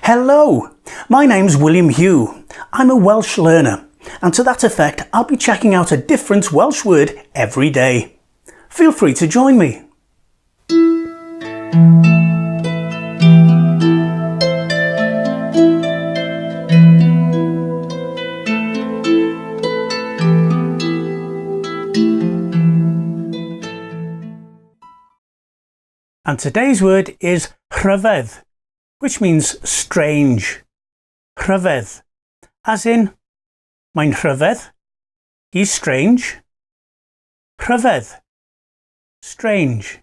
Hello, my name's William Hugh. I'm a Welsh learner, and to that effect I'll be checking out a different Welsh word every day. Feel free to join me. And today's word is rhyfedd, which means strange. Rhyfedd, as in, mae'n rhyfedd, he's strange. Rhyfedd, strange.